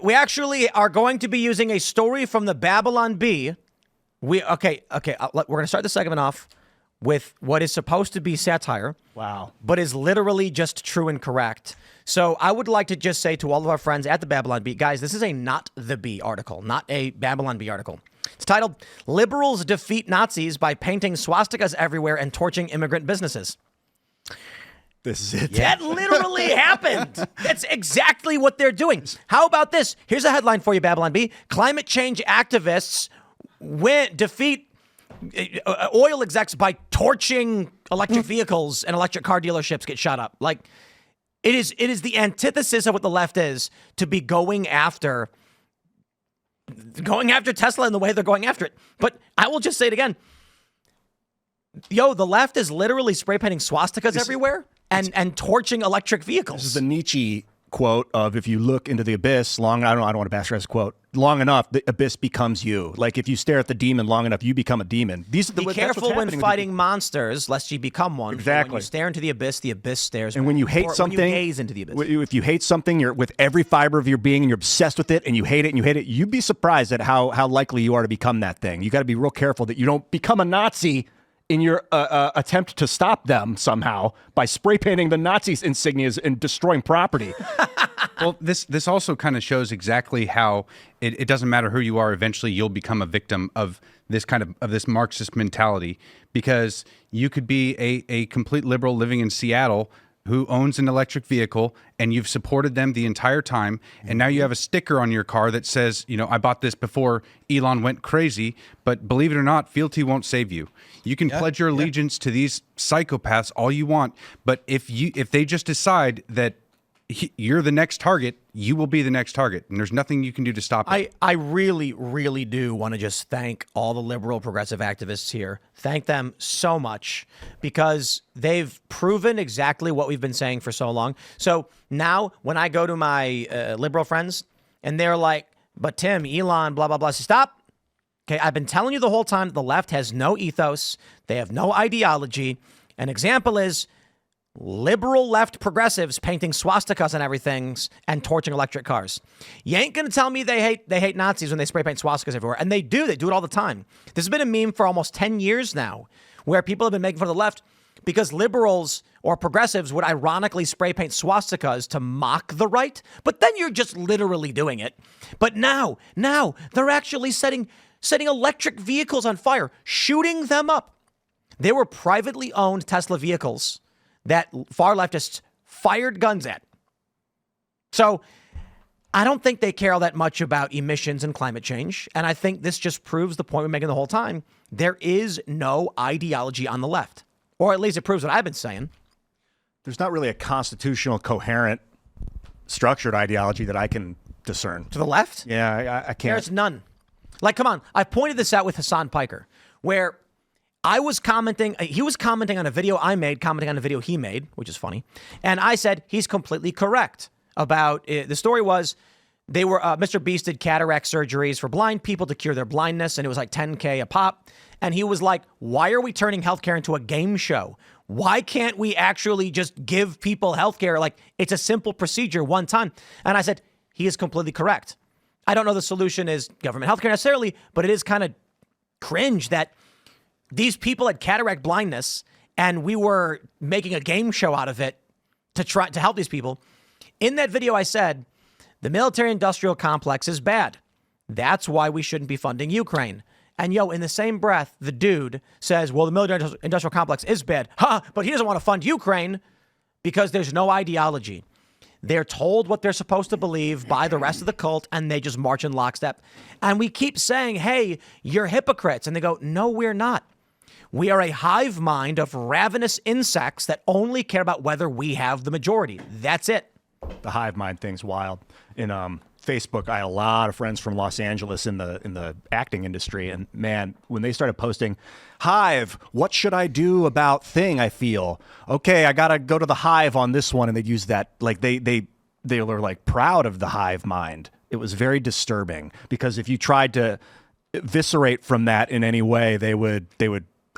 We actually are going to be using a story from the Babylon Bee. We're going to start the segment off with what is supposed to be satire. Wow. But is literally just true and correct. So I would like to just say to all of our friends at the Babylon Bee, guys, this is a Not the Bee article, not a Babylon Bee article. It's titled, Liberals Defeat Nazis by Painting Swastikas Everywhere and Torching Immigrant Businesses. This is it. That literally happened. That's exactly what they're doing. How about this? Here's a headline for you, Babylon Bee. Climate change activists defeat oil execs by torching electric vehicles, and electric car dealerships get shot up. Like, it is the antithesis of what the left is to be going after Tesla in the way they're going after it. But I will just say it again. The left is literally spray painting swastikas everywhere and torching electric vehicles. This is the Nietzsche quote of, if you look into the abyss long, I don't want to bastardize the quote, long enough, the abyss becomes you. Like, if you stare at the demon long enough, you become a demon. Be careful when fighting monsters, lest you become one. Exactly. When you stare into the abyss stares. And when you hate something, when you gaze into the abyss. If you hate something, you're with every fiber of your being and you're obsessed with it and you hate it, you'd be surprised at how likely you are to become that thing. You got to be real careful that you don't become a Nazi in your attempt to stop them somehow by spray painting the Nazis' insignias and destroying property. Well, this also kind of shows exactly how it doesn't matter who you are. Eventually, you'll become a victim of this this Marxist mentality, because you could be a complete liberal living in Seattle who owns an electric vehicle, and you've supported them the entire time, and now you have a sticker on your car that says, I bought this before Elon went crazy, but believe it or not, fealty won't save you. You can pledge your allegiance to these psychopaths all you want, but if they just decide that you're the next target, you will be the next target, and there's nothing you can do to stop it. I really, really do want to just thank all the liberal progressive activists here. Thank them so much, because they've proven exactly what we've been saying for so long. So now when I go to my liberal friends and they're like, but Tim, Elon, blah, blah, blah, stop. Okay, I've been telling you the whole time that the left has no ethos. They have no ideology. An example is liberal left progressives painting swastikas on everything and torching electric cars. You ain't gonna tell me they hate Nazis when they spray paint swastikas everywhere, and they do it all the time. This has been a meme for almost 10 years now, where people have been making fun of the left because liberals or progressives would ironically spray paint swastikas to mock the right, but then you're just literally doing it. But now they're actually setting electric vehicles on fire, shooting them up. They were privately owned Tesla vehicles that far leftists fired guns at. So I don't think they care all that much about emissions and climate change. And I think this just proves the point we're making the whole time. There is no ideology on the left. Or at least it proves what I've been saying. There's not really a constitutional, coherent, structured ideology that I can discern. To the left? Yeah, I can't. There's none. Like, come on. I pointed this out with Hassan Piker, where I was commenting, he was commenting on a video I made, commenting on a video he made, which is funny. And I said, he's completely correct about it. The story was they were, Mr. Beast did cataract surgeries for blind people to cure their blindness. And it was like $10K a pop. And he was like, why are we turning healthcare into a game show? Why can't we actually just give people healthcare? Like, it's a simple procedure one time. And I said, he is completely correct. I don't know the solution is government healthcare necessarily, but it is kind of cringe that these people had cataract blindness and we were making a game show out of it to try to help these people. In that video, I said, the military industrial complex is bad. That's why we shouldn't be funding Ukraine. And in the same breath, the dude says, well, the military industrial complex is bad. But he doesn't want to fund Ukraine because there's no ideology. They're told what they're supposed to believe by the rest of the cult, and they just march in lockstep. And we keep saying, hey, you're hypocrites. And they go, no, we're not. We are a hive mind of ravenous insects that only care about whether we have the majority. That's it. The hive mind thing's wild. In Facebook, I had a lot of friends from Los Angeles in the acting industry, and man, when they started posting, Hive, what should I do about thing I feel? Okay, I gotta go to the Hive on this one, and they'd use that, like they were like proud of the hive mind. It was very disturbing because if you tried to eviscerate from that in any way, they would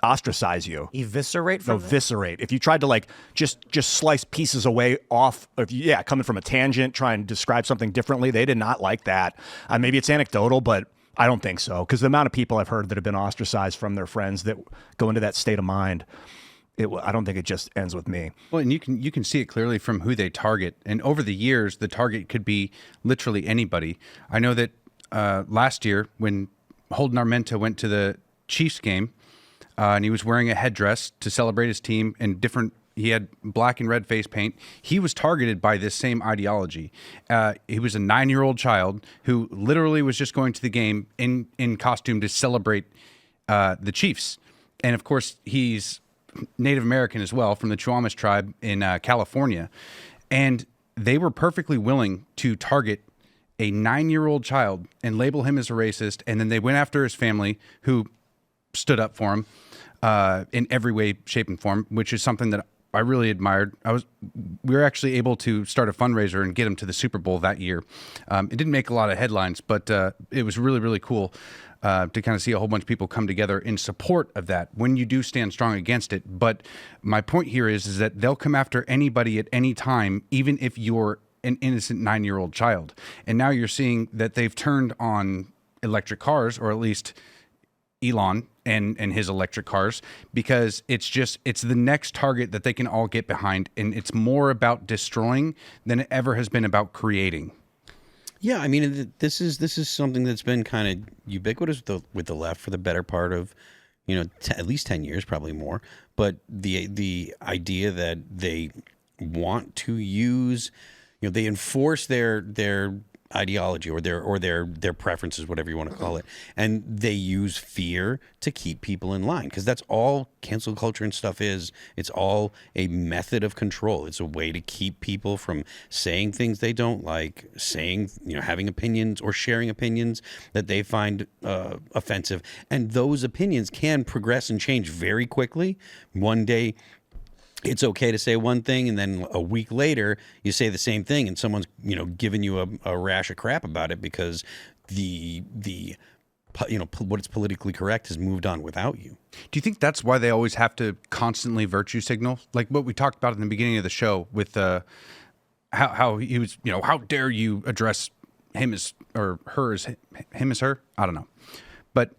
ostracize you. Eviscerate from it? Eviscerate. If you tried to like just slice pieces away off of, coming from a tangent, try and describe something differently, they did not like that. Maybe it's anecdotal, but I don't think so. Because the amount of people I've heard that have been ostracized from their friends that go into that state of mind, I don't think it just ends with me. Well, and you can see it clearly from who they target. And over the years, the target could be literally anybody. I know that last year when Holden Armenta went to the Chiefs game, and he was wearing a headdress to celebrate his team and he had black and red face paint. He was targeted by this same ideology. He was a 9-year-old child who literally was just going to the game in costume to celebrate the Chiefs. And of course, he's Native American as well, from the Chumash tribe in California. And they were perfectly willing to target a 9-year-old child and label him as a racist. And then they went after his family, who stood up for him in every way, shape, and form, which is something that I really admired. We were actually able to start a fundraiser and get him to the Super Bowl that year. It didn't make a lot of headlines, but it was really, really cool to kind of see a whole bunch of people come together in support of that when you do stand strong against it. But my point here is that they'll come after anybody at any time, even if you're an innocent 9-year-old child. And now you're seeing that they've turned on electric cars, or at least Elon and his electric cars, because it's the next target that they can all get behind, and it's more about destroying than it ever has been about creating. Yeah, I mean, this is something that's been kind of ubiquitous with the left for the better part of, at least 10 years, probably more. But the idea that they want to use, they enforce their ideology or their preferences, whatever you want to call it, and they use fear to keep people in line, because that's all cancel culture and stuff is. It's all a method of control. It's a way to keep people from saying things they don't like, having opinions or sharing opinions that they find offensive, and those opinions can progress and change very quickly. One day it's okay to say one thing, and then a week later you say the same thing, and someone's giving you a rash of crap about it because the what is politically correct has moved on without you. Do you think that's why they always have to constantly virtue signal, like what we talked about in the beginning of the show with how he was, how dare you address him as or her as him as her? I don't know, but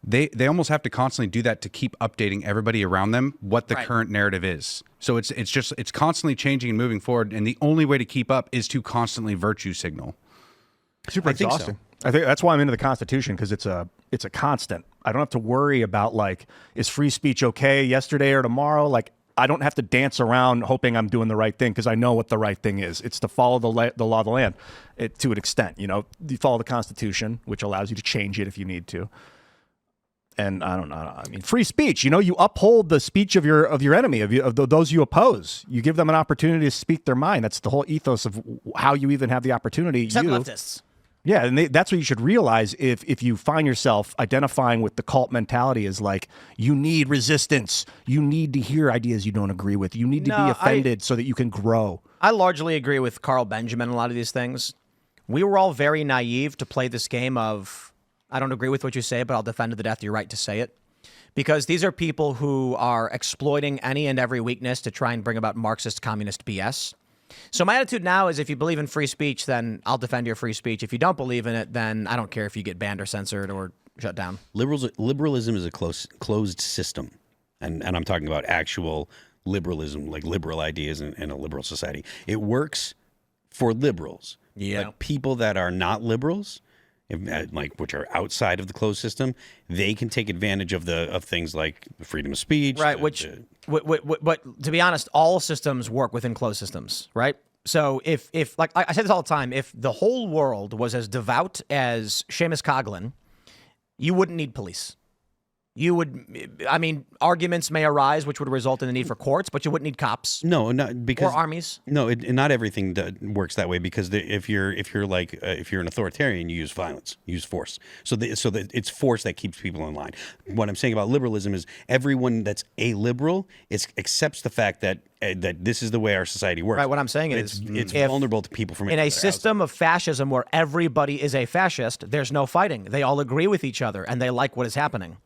They almost have to constantly do that to keep updating everybody around them what the current narrative is. So it's constantly changing and moving forward, and the only way to keep up is to constantly virtue signal. Super exhausting. I think that's why I'm into the Constitution, because it's a constant. I don't have to worry about like, is free speech okay yesterday or tomorrow? Like, I don't have to dance around hoping I'm doing the right thing, because I know what the right thing is. It's to follow the law of the land to an extent. You follow the Constitution, which allows you to change it if you need to. And I don't know. I mean, free speech. You uphold the speech of your enemy, of those you oppose. You give them an opportunity to speak their mind. That's the whole ethos of how you even have the opportunity. Except leftists. Yeah, and that's what you should realize if you find yourself identifying with the cult mentality, is like, you need resistance. You need to hear ideas you don't agree with. You need to be offended so that you can grow. I largely agree with Carl Benjamin on a lot of these things. We were all very naive to play this game of, I don't agree with what you say, but I'll defend to the death your right to say it. Because these are people who are exploiting any and every weakness to try and bring about Marxist communist BS. So my attitude now is, if you believe in free speech, then I'll defend your free speech. If you don't believe in it, then I don't care if you get banned or censored or shut down. Liberalism is a closed system. And I'm talking about actual liberalism, like liberal ideas in a liberal society. It works for liberals. Yeah. But people that are not liberals, which are outside of the closed system, they can take advantage of things like freedom of speech. Right, but to be honest, all systems work within closed systems, right? So if like I say this all the time, if the whole world was as devout as Seamus Coughlin, you wouldn't need police. You would, arguments may arise which would result in the need for courts, but you wouldn't need cops. No, not because or armies. No, not everything works that way, because if you're an authoritarian, you use violence, you use force. So it's force that keeps people in line. What I'm saying about liberalism is everyone that's a liberal accepts the fact that this is the way our society works. Right. What I'm saying is, it's vulnerable to people from in a system of fascism where everybody is a fascist. There's no fighting. They all agree with each other and they like what is happening.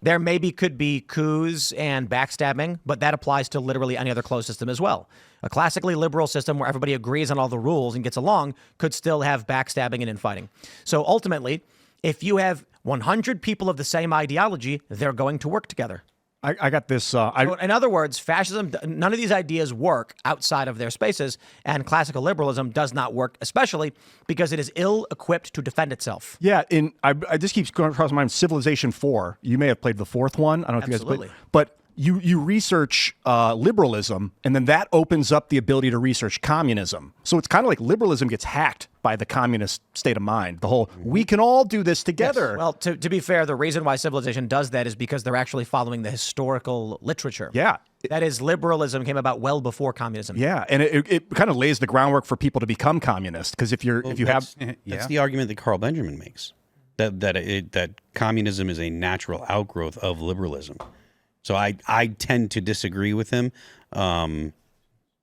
There maybe could be coups and backstabbing, but that applies to literally any other closed system as well. A classically liberal system where everybody agrees on all the rules and gets along could still have backstabbing and infighting. So ultimately, if you have 100 people of the same ideology, they're going to work together. I got this. So in other words, fascism, none of these ideas work outside of their spaces, and classical liberalism does not work, especially because it is ill-equipped to defend itself. Yeah, I just keeps going across my mind. Civilization 4. You may have played the fourth one. I don't know if you guys played, but you research liberalism, and then that opens up the ability to research communism. So it's kind of like liberalism gets hacked by the communist state of mind. The whole, we can all do this together. Yes. Well, to be fair, the reason why Civilization does that is because they're actually following the historical literature. Yeah. That is, liberalism came about well before communism. Yeah, and it kind of lays the groundwork for people to become communist, because if you have... That's the argument that Carl Benjamin makes, that communism is a natural outgrowth of liberalism. So I tend to disagree with him.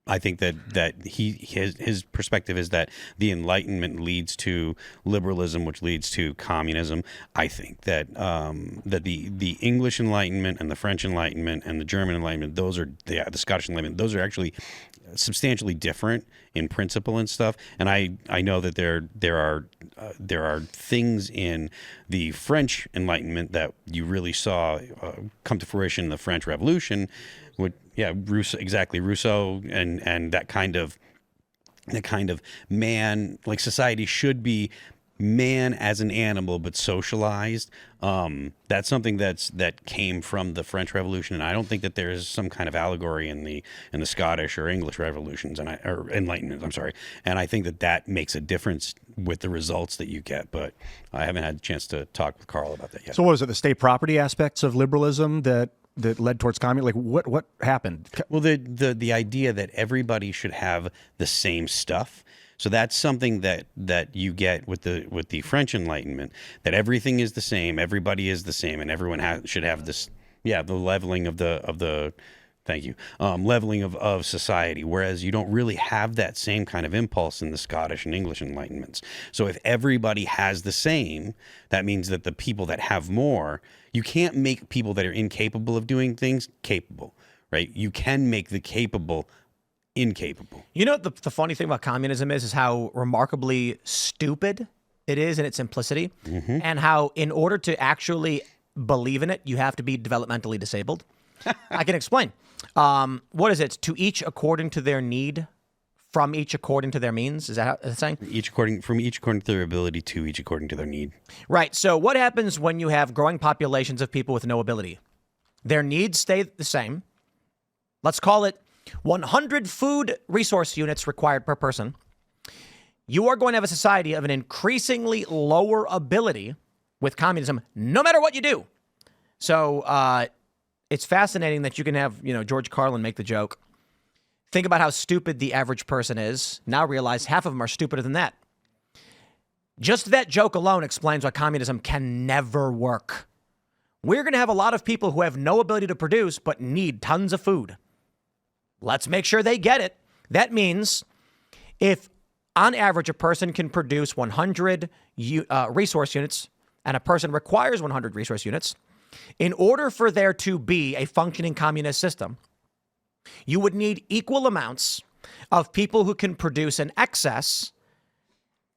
I think that his perspective is that the Enlightenment leads to liberalism, which leads to communism. I think that that the English Enlightenment and the French Enlightenment and the German Enlightenment, the Scottish Enlightenment, those are actually substantially different in principle and stuff. And I know that there are things in the French Enlightenment that you really saw come to fruition in the French Revolution. Rousseau and that kind of man, like society should be man as an animal but socialized. That's something that came from the French Revolution, and I don't think that there is some kind of allegory in the Scottish or English revolutions or Enlightenment. I'm sorry, and I think that makes a difference with the results that you get. But I haven't had a chance to talk with Carl about that yet. So what was it? The state property aspects of liberalism that led towards communism? Like what happened? Well, the idea that everybody should have the same stuff. So that's something that you get with the French Enlightenment, that everything is the same, everybody is the same, and everyone should have this. Yeah, the leveling of the. Thank you. Leveling of society, whereas you don't really have that same kind of impulse in the Scottish and English Enlightenments. So if everybody has the same, that means that the people that have more, you can't make people that are incapable of doing things capable, right? You can make the capable incapable. You know, the funny thing about communism is how remarkably stupid it is in its simplicity, and how in order to actually believe in it, you have to be developmentally disabled. I can explain. What is it? To each according to their need, from each according to their means? Is that how it's saying? From each according to their ability, to each according to their need. Right. So what happens when you have growing populations of people with no ability? Their needs stay the same. Let's call it 100 food resource units required per person. You are going to have a society of an increasingly lower ability with communism, no matter what you do. So it's fascinating that you can have, George Carlin make the joke. Think about how stupid the average person is. Now realize half of them are stupider than that. Just that joke alone explains why communism can never work. We're going to have a lot of people who have no ability to produce but need tons of food. Let's make sure they get it. That means if on average a person can produce 100 resource units and a person requires 100 resource units, in order for there to be a functioning communist system, you would need equal amounts of people who can produce an excess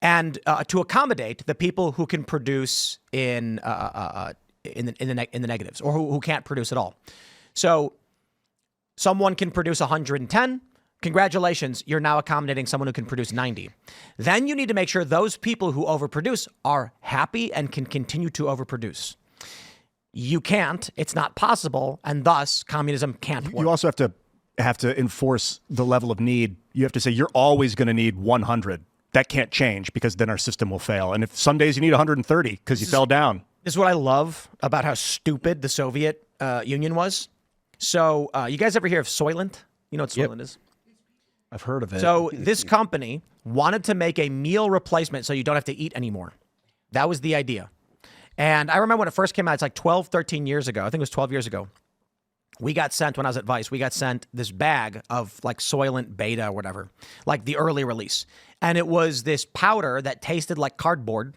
and to accommodate the people who can produce in the negatives, or who can't produce at all. So someone can produce 110. Congratulations, you're now accommodating someone who can produce 90. Then you need to make sure those people who overproduce are happy and can continue to overproduce. You can't. It's not possible, and thus communism can't work. You also have to enforce the level of need. You have to say you're always going to need 100. That can't change, because then our system will fail. And if some days you need 130 because you fell down. This is what I love about how stupid the Soviet Union was. So you guys ever hear of Soylent? You know what Soylent is? I've heard of it. So this company wanted to make a meal replacement so you don't have to eat anymore. That was the idea. And I remember when it first came out, it's like 12, 13 years ago. I think it was 12 years ago. We got sent, when I was at Vice, we got sent this bag of like Soylent Beta or whatever, like the early release. And it was this powder that tasted like cardboard.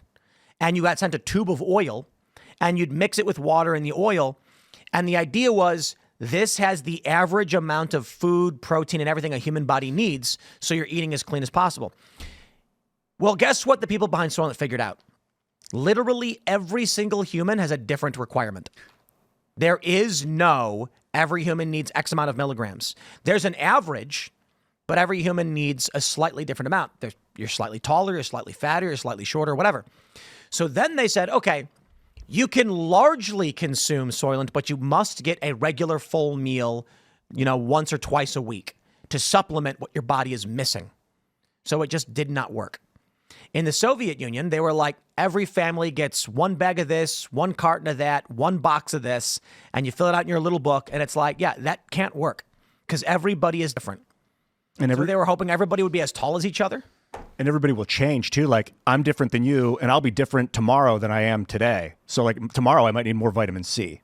And you got sent a tube of oil, and you'd mix it with water in the oil. And the idea was this has the average amount of food, protein, and everything a human body needs, so you're eating as clean as possible. Well, guess what the people behind Soylent figured out? Literally every single human has a different requirement. There is no every human needs X amount of milligrams. There's an average, but every human needs a slightly different amount. You're slightly taller, you're slightly fatter, you're slightly shorter, whatever. So then they said, okay, you can largely consume Soylent, but you must get a regular full meal, once or twice a week to supplement what your body is missing. So it just did not work. In the Soviet Union, they were like, every family gets one bag of this, one carton of that, one box of this, and you fill it out in your little book, and it's like, yeah, that can't work because everybody is different. And so they were hoping everybody would be as tall as each other. And everybody will change too. Like, I'm different than you, and I'll be different tomorrow than I am today. So like tomorrow I might need more vitamin C.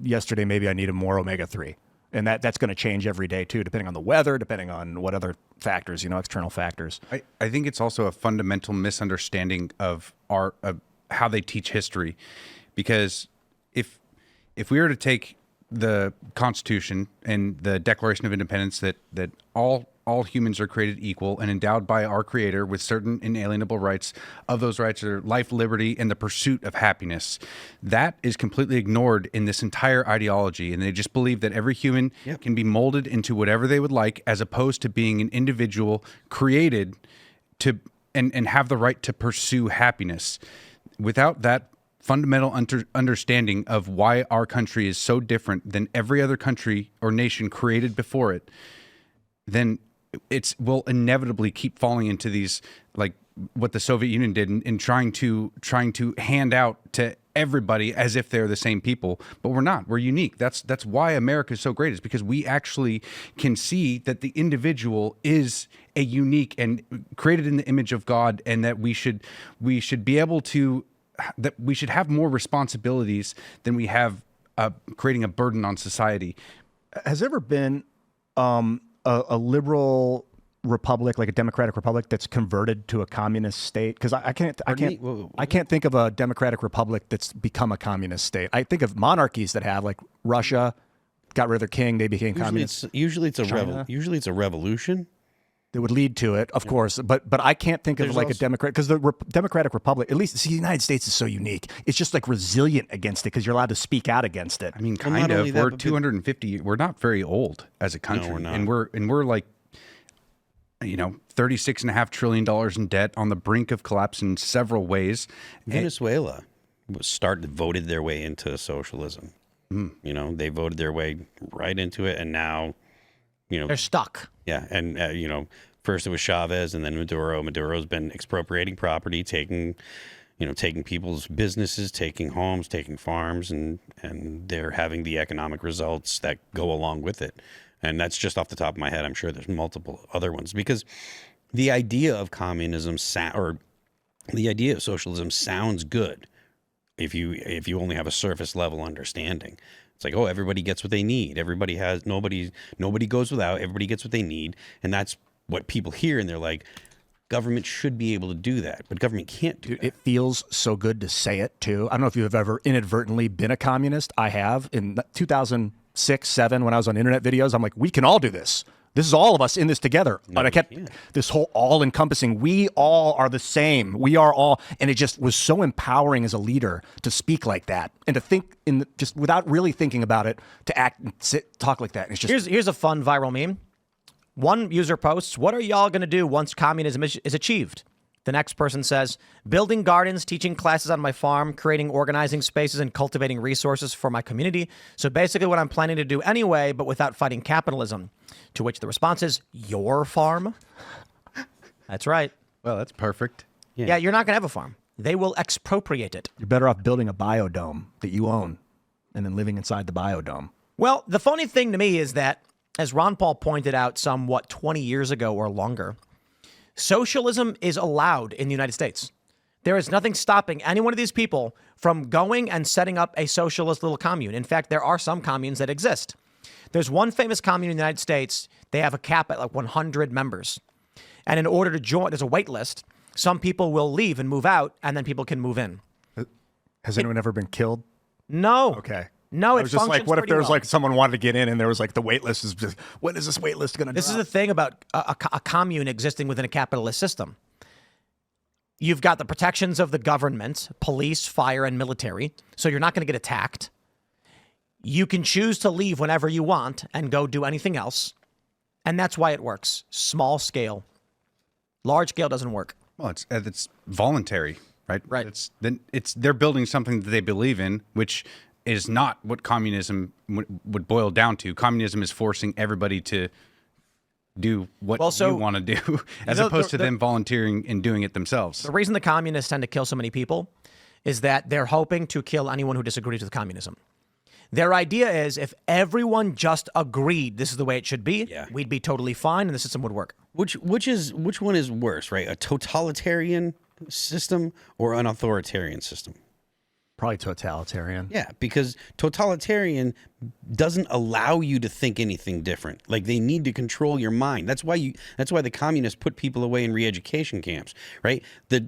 Yesterday maybe I needed more omega-3. And that's going to change every day too, depending on the weather, depending on what other factors, external factors. I think it's also a fundamental misunderstanding of how they teach history, because if we were to take the Constitution and the Declaration of Independence that all humans are created equal and endowed by our Creator with certain inalienable rights. Of those rights are life, liberty, and the pursuit of happiness. That is completely ignored in this entire ideology, and they just believe that every human can be molded into whatever they would like, as opposed to being an individual created to and have the right to pursue happiness. Without that fundamental understanding of why our country is so different than every other country or nation created before it, then will inevitably keep falling into these, like what the Soviet Union did in trying to hand out to everybody as if they're the same people, but we're not. We're unique. That's why America is so great, is because we actually can see that the individual is a unique and created in the image of God, and that we should be able to, that we should have more responsibilities than we have creating a burden on society. Has there ever been a liberal republic, like a democratic republic, that's converted to a communist state? Because I can't think of a democratic republic that's become a communist state. I think of monarchies that have, like Russia got rid of their king, they became communist. Usually it's a revolution that would lead to it, of course. But I can't think of like a democrat, because the democratic republic, at least the United States is so unique. It's just like resilient against it because you're allowed to speak out against it. I mean, kind of. We're 250. We're not very old as a country, we're not. and we're like, $36.5 trillion in debt, on the brink of collapse in several ways. Venezuela voted their way into socialism. They voted their way right into it, and now, they're stuck. Yeah, and first it was Chavez, and then Maduro. Maduro's been expropriating property, taking people's businesses, taking homes, taking farms, and they're having the economic results that go along with it. And that's just off the top of my head. I'm sure there's multiple other ones, because the idea of communism or the idea of socialism sounds good if you only have a surface level understanding. It's like, oh, everybody gets what they need. Everybody has, nobody goes without. Everybody gets what they need. And that's what people hear, and they're like, government should be able to do that, but government can't do that. It feels so good to say it too. I don't know if you've ever inadvertently been a communist. I have. In 2006, 2007, when I was on internet videos, I'm like, we can all do this. This is all of us in this together. But I kept this whole all-encompassing, we all are the same. We are all, and it just was so empowering as a leader to speak like that and to think just without really thinking about it, to act and talk like that. And it's just here's a fun viral meme. One user posts, "What are y'all going to do once communism is achieved?" The next person says, "Building gardens, teaching classes on my farm, creating organizing spaces, and cultivating resources for my community. So basically what I'm planning to do anyway, but without fighting capitalism." To which the response is, "Your farm?" That's right. Well, that's perfect. Yeah, you're not going to have a farm. They will expropriate it. You're better off building a biodome that you own and then living inside the biodome. Well, the funny thing to me is that, as Ron Paul pointed out somewhat 20 years ago or longer, socialism is allowed in the United States. There is nothing stopping any one of these people from going and setting up a socialist little commune. In fact, there are some communes that exist. There's one famous commune in the United States. They have a cap at like 100 members. And in order to join, there's a wait list. Some people will leave and move out, and then people can move in. Has anyone ever been killed? No. Okay. No, I it was just like, functions what if pretty there was well. like someone wanted to get in and there was like the wait list is just, when is this wait list going to This is the thing about a commune existing within a capitalist system. You've got the protections of the government, police, fire, and military, so you're not going to get attacked. You can choose to leave whenever you want and go do anything else, and that's why it works. Small scale. Large scale doesn't work. Well, it's voluntary, right? Right. They're building something that they believe in, which is not what communism would boil down to. Communism is forcing everybody to do what you want to do, as opposed to them volunteering and doing it themselves. The reason the communists tend to kill so many people is that they're hoping to kill anyone who disagrees with communism. Their idea is if everyone just agreed this is the way it should be, we'd be totally fine and the system would work. Which one is worse, right? A totalitarian system or an authoritarian system? Probably totalitarian. Yeah, because totalitarian doesn't allow you to think anything different. Like they need to control your mind. That's why the communists put people away in re-education camps, right? The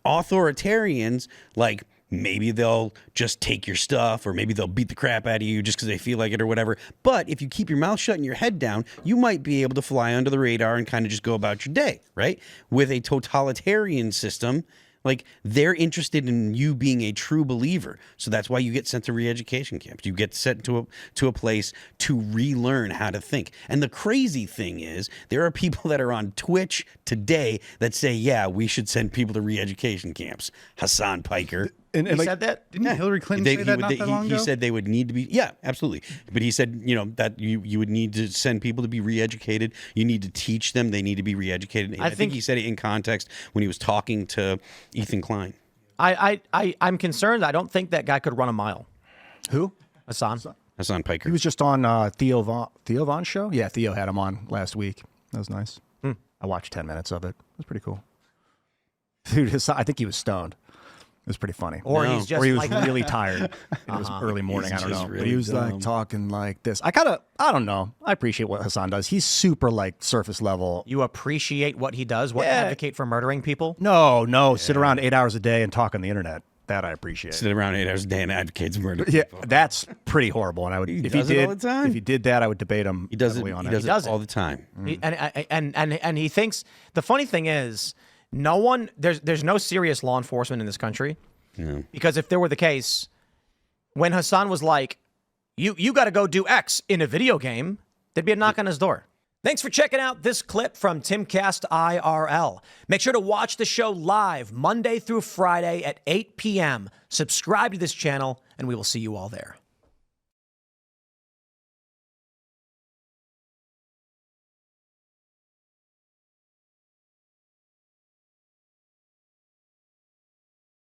authoritarians, like maybe they'll just take your stuff or maybe they'll beat the crap out of you just because they feel like it or whatever. But if you keep your mouth shut and your head down, you might be able to fly under the radar and kind of just go about your day, right? With a totalitarian system, like they're interested in you being a true believer. So that's why you get sent to re-education camps. You get sent to a place to relearn how to think. And the crazy thing is there are people that are on Twitch today that say, yeah, we should send people to re-education camps. Hassan Piker. And He like, said that? Didn't Hillary Clinton say that not that long ago? He said they would need to be, yeah, absolutely. But he said, that you would need to send people to be re-educated. You need to teach them. They need to be re-educated. And I think he said it in context when he was talking to Ethan Klein. I'm concerned. I don't think that guy could run a mile. who? Hassan. Hassan Piker. He was just on Theo Von's show. Yeah, Theo had him on last week. That was nice. I watched 10 minutes of it. It was pretty cool. Dude, I think he was stoned. It was pretty funny. Or he's just or he was like really tired. It was early morning. He's I don't just know. really But he was dumb. like talking like this. I don't know. I appreciate what Hassan does. He's super like surface level. You appreciate what he does? What, advocate for murdering people? No. Sit around 8 hours a day and talk on the internet. That I appreciate. Sit around 8 hours a day and advocates murder. Yeah, that's pretty horrible. And I would, if does he it did, all the time. if he did that, I would debate him. He does it. heavily on He it. does does it it. all the time. And he thinks the funny thing is there's no serious law enforcement in this country. Because if there were the case, when Hassan was like, you got to go do X in a video game, there'd be a knock on his door. Thanks for checking out this clip from Timcast IRL. Make sure to watch the show live Monday through Friday at 8 p.m. Subscribe to this channel, and we will see you all there.